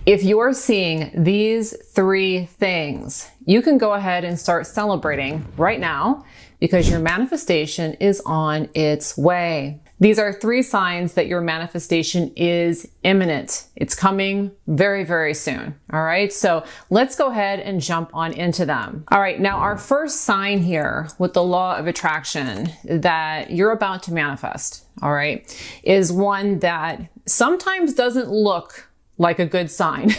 If you're seeing these 3 things, you can go ahead and start celebrating right now because your manifestation is on its way. These are 3 signs that your manifestation is imminent. It's coming very, very soon. All right. So let's go ahead and jump on into them. All right. Now, our first sign here with the law of attraction that you're about to manifest, all right, is one that sometimes doesn't look like a good sign.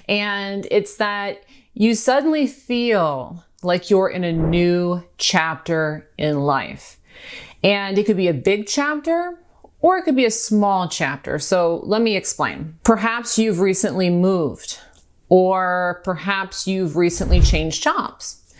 And it's that you suddenly feel like you're in a new chapter in life. And it could be a big chapter or it could be a small chapter. So let me explain. Perhaps you've recently moved, or perhaps you've recently changed jobs,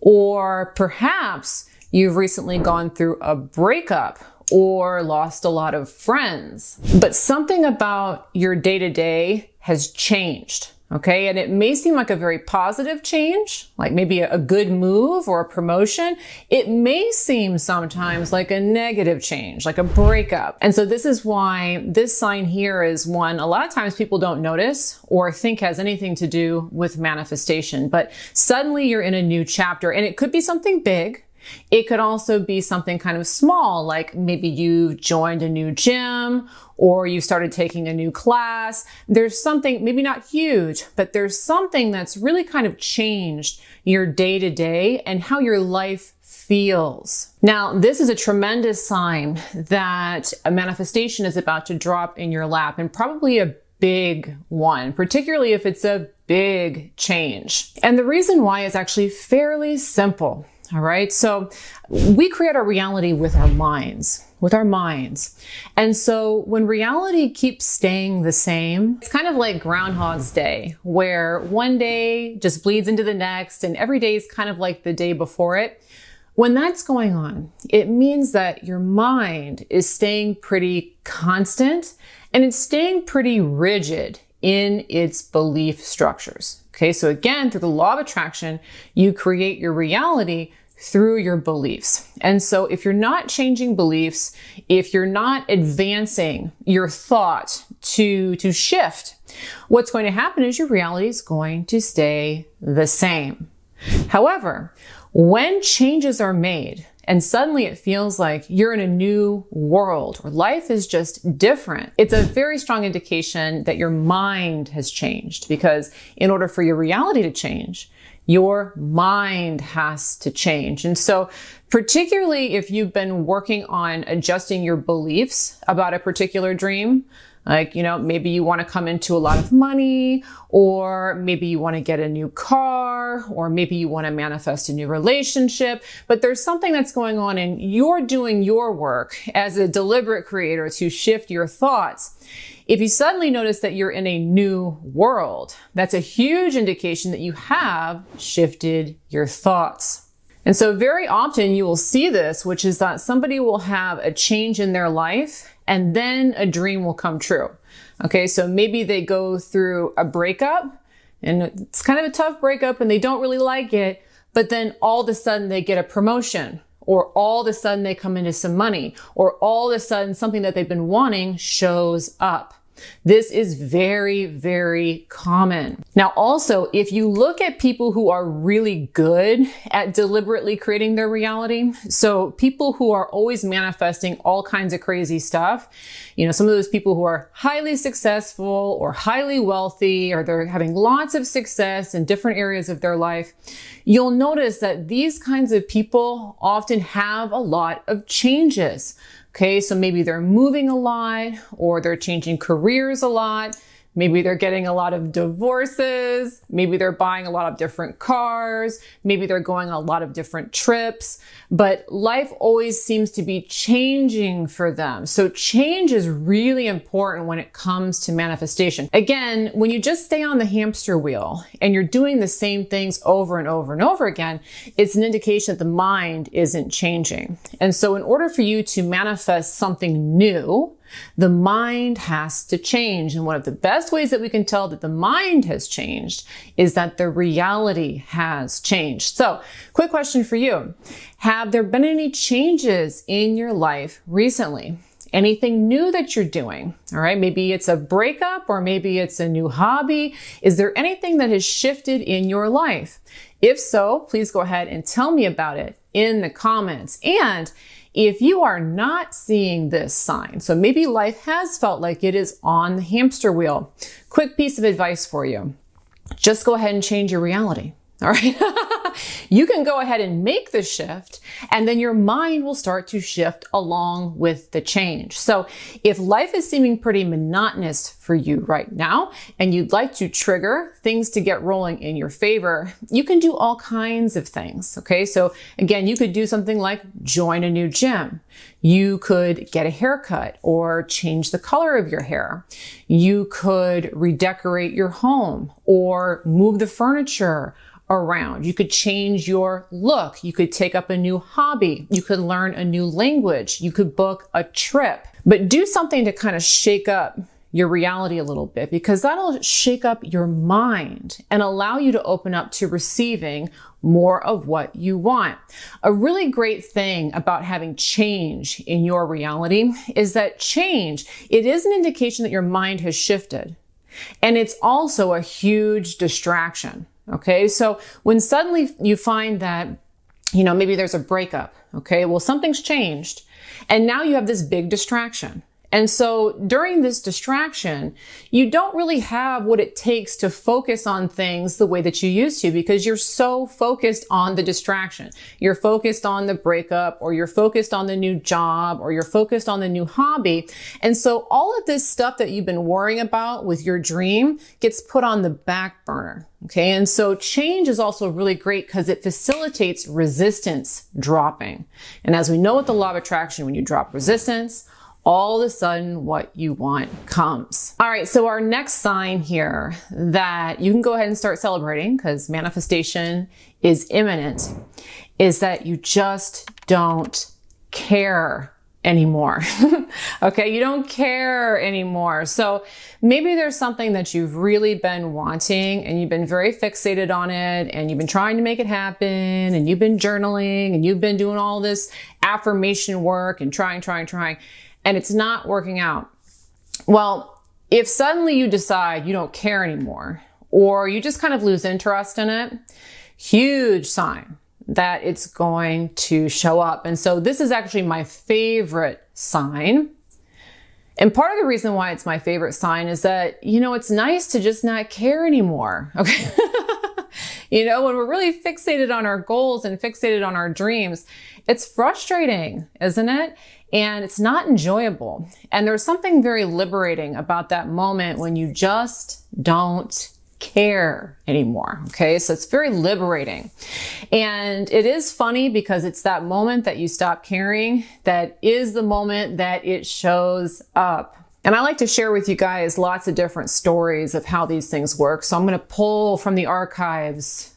or perhaps you've recently gone through a breakup or lost a lot of friends. But something about your day-to-day has changed. Okay. And it may seem like a very positive change, like maybe a good move or a promotion. It may seem sometimes like a negative change, like a breakup. And so this is why this sign here is one a lot of times people don't notice or think has anything to do with manifestation. But suddenly you're in a new chapter, and it could be something big. It could also be something kind of small, like maybe you've joined a new gym or you started taking a new class. There's something, maybe not huge, but there's something that's really kind of changed your day to day and how your life feels. Now, this is a tremendous sign that a manifestation is about to drop in your lap, and probably a big one, particularly if it's a big change. And the reason why is actually fairly simple. All right. So we create our reality with our minds. And so when reality keeps staying the same, it's kind of like Groundhog's Day, where one day just bleeds into the next and every day is kind of like the day before it. When that's going on, it means that your mind is staying pretty constant and it's staying pretty rigid in its belief structures. Okay, so again, through the law of attraction, you create your reality through your beliefs. And so if you're not changing beliefs, if you're not advancing your thought to shift, what's going to happen is your reality is going to stay the same. However, when changes are made, and suddenly it feels like you're in a new world or life is just different, it's a very strong indication that your mind has changed, because in order for your reality to change, your mind has to change. And so particularly if you've been working on adjusting your beliefs about a particular dream, like, maybe you want to come into a lot of money, or maybe you want to get a new car, or maybe you want to manifest a new relationship, but there's something that's going on and you're doing your work as a deliberate creator to shift your thoughts. If you suddenly notice that you're in a new world, that's a huge indication that you have shifted your thoughts. And so very often you will see this, which is that somebody will have a change in their life and then a dream will come true. Okay, so maybe they go through a breakup and it's kind of a tough breakup and they don't really like it, but then all of a sudden they get a promotion, or all of a sudden they come into some money, or all of a sudden something that they've been wanting shows up. This is very, very common. Now, also, if you look at people who are really good at deliberately creating their reality, so people who are always manifesting all kinds of crazy stuff, some of those people who are highly successful or highly wealthy, or they're having lots of success in different areas of their life, you'll notice that these kinds of people often have a lot of changes. Okay, so maybe they're moving a lot, or they're changing careers a lot. Maybe they're getting a lot of divorces. Maybe they're buying a lot of different cars. Maybe they're going on a lot of different trips. But life always seems to be changing for them. So change is really important when it comes to manifestation. Again, when you just stay on the hamster wheel and you're doing the same things over and over and over again, it's an indication that the mind isn't changing. And so in order for you to manifest something new, the mind has to change. And one of the best ways that we can tell that the mind has changed is that the reality has changed. So, quick question for you. Have there been any changes in your life recently? anything new that you're doing. All right. Maybe it's a breakup or maybe it's a new hobby. Is there anything that has shifted in your life? If so, please go ahead and tell me about it in the comments. And if you are not seeing this sign, so maybe life has felt like it is on the hamster wheel, quick piece of advice for you. Just go ahead and change your reality. All right. You can go ahead and make the shift, and then your mind will start to shift along with the change. So if life is seeming pretty monotonous for you right now, and you'd like to trigger things to get rolling in your favor, you can do all kinds of things. Okay. So again, you could do something like join a new gym. You could get a haircut or change the color of your hair. You could redecorate your home or move the furniture around. You could change your look. You could take up a new hobby. You could learn a new language. You could book a trip, but do something to kind of shake up your reality a little bit, because that'll shake up your mind and allow you to open up to receiving more of what you want. A really great thing about having change in your reality is that change, it is an indication that your mind has shifted. And it's also a huge distraction. Okay, so when suddenly you find that, maybe there's a breakup, okay, well, something's changed, and now you have this big distraction. And so during this distraction, you don't really have what it takes to focus on things the way that you used to, because you're so focused on the distraction. You're focused on the breakup, or you're focused on the new job, or you're focused on the new hobby. And so all of this stuff that you've been worrying about with your dream gets put on the back burner. Okay. And so change is also really great because it facilitates resistance dropping. And as we know with the law of attraction, when you drop resistance, all of a sudden what you want comes. All right, so our next sign here that you can go ahead and start celebrating, because manifestation is imminent, is that you just don't care anymore. Okay, you don't care anymore. So maybe there's something that you've really been wanting and you've been very fixated on it, and you've been trying to make it happen, and you've been journaling, and you've been doing all this affirmation work and trying, and it's not working out. Well, if suddenly you decide you don't care anymore, or you just kind of lose interest in it, huge sign that it's going to show up. And so this is actually my favorite sign. And part of the reason why it's my favorite sign is that, it's nice to just not care anymore. Okay. When we're really fixated on our goals and fixated on our dreams, it's frustrating, isn't it? And it's not enjoyable. And there's something very liberating about that moment when you just don't care anymore. Okay. So it's very liberating. And it is funny because it's that moment that you stop caring that is the moment that it shows up. And I like to share with you guys lots of different stories of how these things work. So I'm going to pull from the archives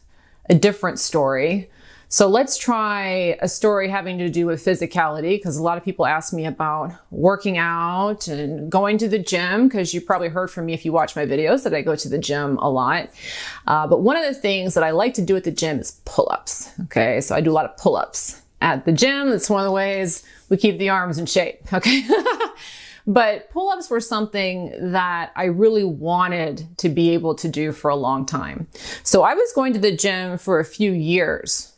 a different story. So let's try a story having to do with physicality, because a lot of people ask me about working out and going to the gym, because you probably heard from me if you watch my videos that I go to the gym a lot. But one of the things that I like to do at the gym is pull-ups. Okay, so I do a lot of pull-ups at the gym. It's one of the ways we keep the arms in shape. Okay. But pull-ups were something that I really wanted to be able to do for a long time. So I was going to the gym for a few years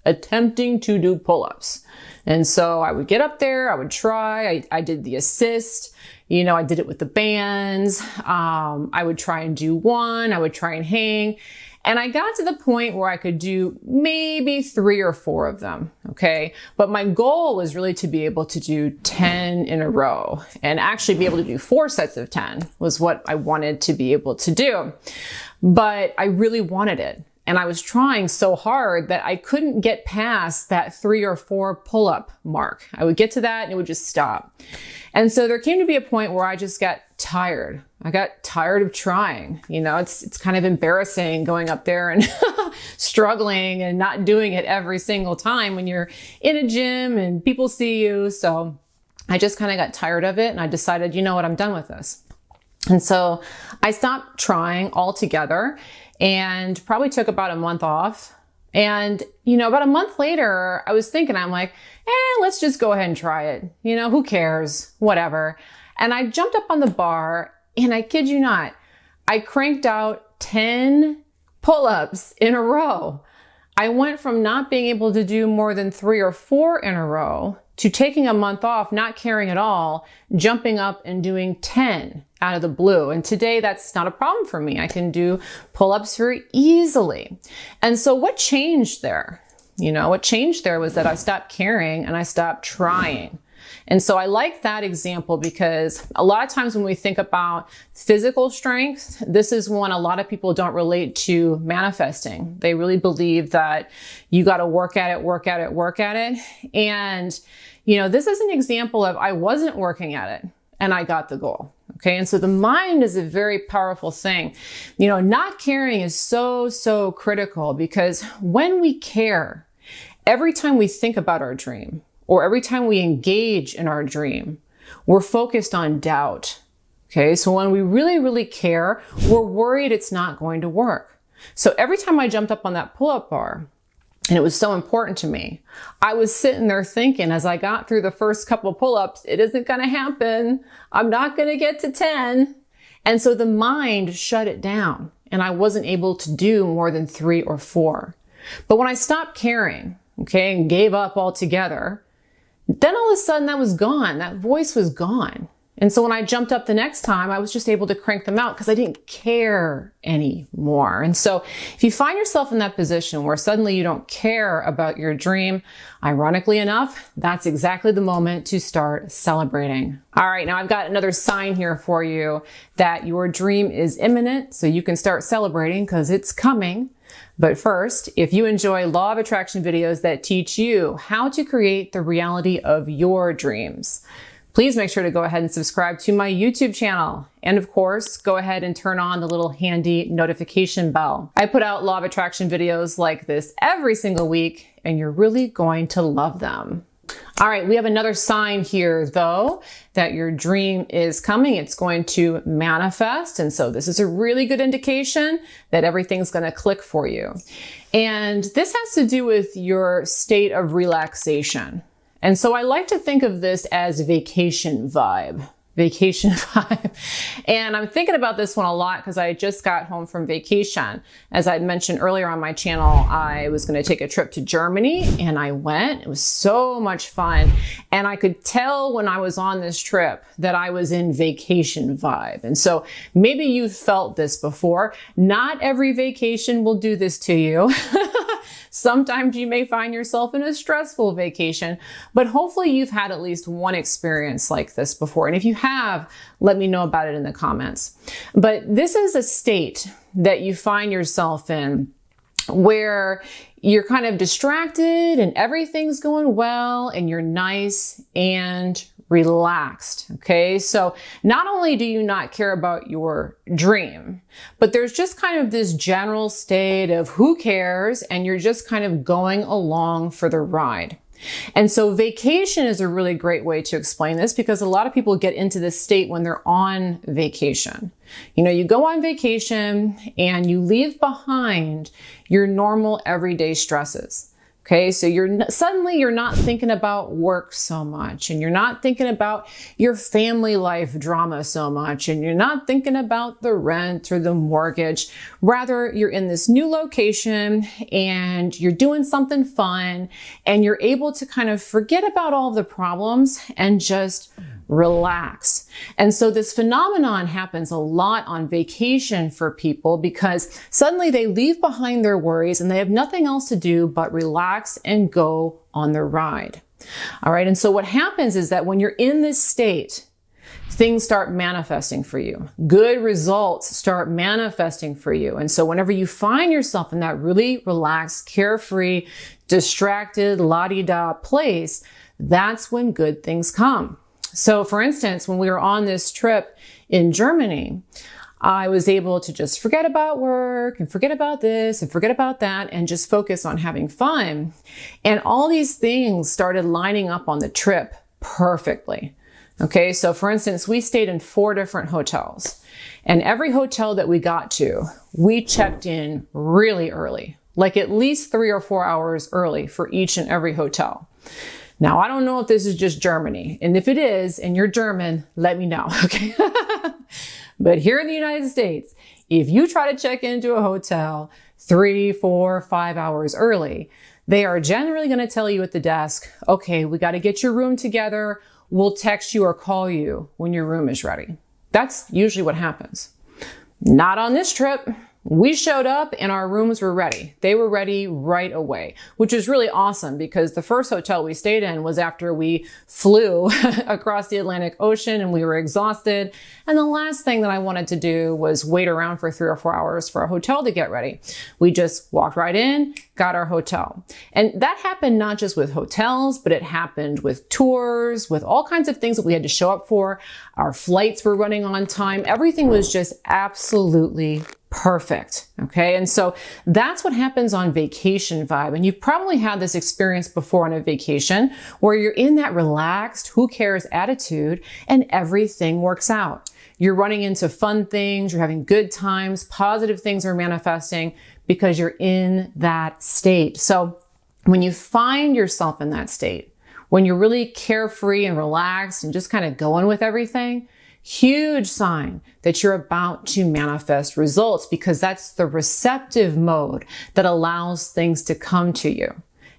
attempting to do pull-ups. And so I would get up there, I would try, I did the assist, I did it with the bands. I would try and do one, I would try and hang. And I got to the point where I could do maybe 3 or 4 of them. Okay. But my goal was really to be able to do 10 in a row, and actually be able to do 4 sets of 10 was what I wanted to be able to do. But I really wanted it. And I was trying so hard that I couldn't get past that 3 or 4 pull-up mark. I would get to that and it would just stop. And so there came to be a point where I just got tired. I got tired of trying. It's kind of embarrassing going up there and struggling and not doing it every single time when you're in a gym and people see you. So I just kind of got tired of it, and I decided, I'm done with this. And so I stopped trying altogether and probably took about a month off. And, you know, about a month later, I was thinking, I'm like, let's just go ahead and try it. You know, who cares? Whatever. And I jumped up on the bar, and I kid you not, I cranked out 10 pull-ups in a row. I went from not being able to do more than 3 or 4 in a row to taking a month off, not caring at all, jumping up and doing 10 out of the blue. And today that's not a problem for me. I can do pull-ups very easily. And so what changed there? You know, what changed there was that I stopped caring and I stopped trying. And so I like that example because a lot of times when we think about physical strength, this is one a lot of people don't relate to manifesting. They really believe that you got to work at it, work at it, work at it. And, you know, this is an example of I wasn't working at it and I got the goal. Okay. And so the mind is a very powerful thing. You know, not caring is so critical because when we care, every time we think about our dream, or every time we engage in our dream, we're focused on doubt. Okay, so when we really care, we're worried it's not going to work. So every time I jumped up on that pull-up bar, and it was so important to me, I was sitting there thinking as I got through the first couple pull-ups, it isn't gonna happen. I'm not gonna get to 10. And so the mind shut it down, and I wasn't able to do more than 3 or 4. But when I stopped caring, okay, and gave up altogether, then all of a sudden that was gone. That voice was gone. And so when I jumped up the next time, I was just able to crank them out because I didn't care anymore. And so if you find yourself in that position where suddenly you don't care about your dream, ironically enough, that's exactly the moment to start celebrating. All right, now I've got another sign here for you that your dream is imminent, so you can start celebrating because it's coming. But first, if you enjoy Law of Attraction videos that teach you how to create the reality of your dreams, please make sure to go ahead and subscribe to my YouTube channel. And of course, go ahead and turn on the little handy notification bell. I put out Law of Attraction videos like this every single week, and you're really going to love them. All right, we have another sign here, though, that your dream is coming. It's going to manifest. And so this is a really good indication that everything's going to click for you. And this has to do with your state of relaxation. And so I like to think of this as vacation vibe. Vacation vibe. And I'm thinking about this one a lot because I just got home from vacation. As I mentioned earlier on my channel, I was going to take a trip to Germany and I went. It was so much fun. And I could tell when I was on this trip that I was in vacation vibe. And so maybe you've felt this before. Not every vacation will do this to you. Sometimes you may find yourself in a stressful vacation, but hopefully you've had at least one experience like this before. And if you have, let me know about it in the comments. But this is a state that you find yourself in where you're kind of distracted and everything's going well and you're nice and relaxed. Okay. So not only do you not care about your dream, but there's just kind of this general state of who cares, and you're just kind of going along for the ride. And so vacation is a really great way to explain this because a lot of people get into this state when they're on vacation. You know, you go on vacation and you leave behind your normal everyday stresses. Okay, so suddenly you're not thinking about work so much, and you're not thinking about your family life drama so much, and you're not thinking about the rent or the mortgage. Rather, you're in this new location and you're doing something fun, and you're able to kind of forget about all the problems and just relax. And so this phenomenon happens a lot on vacation for people because suddenly they leave behind their worries and they have nothing else to do but relax and go on the ride. All right. And so what happens is that when you're in this state, things start manifesting for you. Good results start manifesting for you. And so whenever you find yourself in that really relaxed, carefree, distracted, la-di-da place, that's when good things come. So for instance, when we were on this trip in Germany, I was able to just forget about work and forget about this and forget about that and just focus on having fun. And all these things started lining up on the trip perfectly. Okay, so for instance, we stayed in 4 different hotels, and every hotel that we got to, we checked in really early. like at least 3 or 4 hours early for each and every hotel. Now, I don't know if this is just Germany, and if it is, and you're German, let me know, okay? But here in the United States, if you try to check into a hotel 3, 4, 5 hours early, they are generally going to tell you at the desk, okay, we got to get your room together. We'll text you or call you when your room is ready. That's usually what happens. Not on this trip. We showed up and our rooms were ready. They were ready right away, which is really awesome because the first hotel we stayed in was after we flew across the Atlantic Ocean and we were exhausted. And the last thing that I wanted to do was wait around for 3 or 4 hours for a hotel to get ready. We just walked right in, got our hotel. And that happened not just with hotels, but it happened with tours, with all kinds of things that we had to show up for. Our flights were running on time. Everything was just absolutely perfect. Okay. And so that's what happens on Vacation Vibe. And you've probably had this experience before on a vacation where you're in that relaxed, who cares attitude and everything works out. You're running into fun things. You're having good times. Positive things are manifesting because you're in that state. So when you find yourself in that state, when you're really carefree and relaxed and just kind of going with everything, huge sign that you're about to manifest results because that's the receptive mode that allows things to come to you.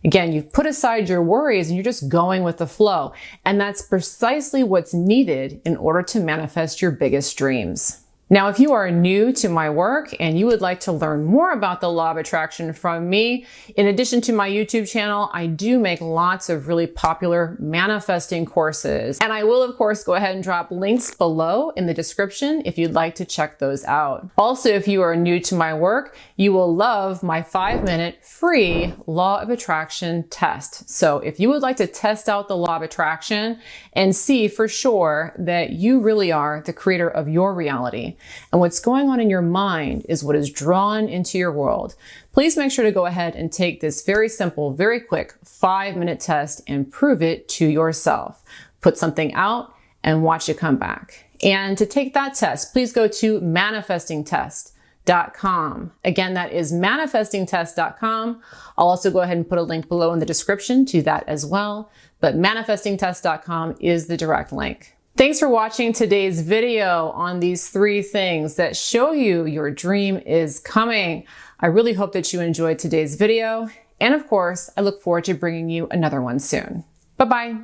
Again, you've put aside your worries and you're just going with the flow. And that's precisely what's needed in order to manifest your biggest dreams. Now, if you are new to my work and you would like to learn more about the law of attraction from me, in addition to my YouTube channel, I do make lots of really popular manifesting courses. And I will, of course, go ahead and drop links below in the description if you'd like to check those out. Also, if you are new to my work, you will love my 5-minute free law of attraction test. So if you would like to test out the law of attraction and see for sure that you really are the creator of your reality, and what's going on in your mind is what is drawn into your world, please make sure to go ahead and take this very simple, very quick 5-minute test and prove it to yourself. Put something out and watch it come back. And to take that test, please go to manifestingtest.com. Again, that is manifestingtest.com. I'll also go ahead and put a link below in the description to that as well. But manifestingtest.com is the direct link. Thanks for watching today's video on these 3 things that show you your dream is coming. I really hope that you enjoyed today's video. And of course, I look forward to bringing you another one soon. Bye-bye.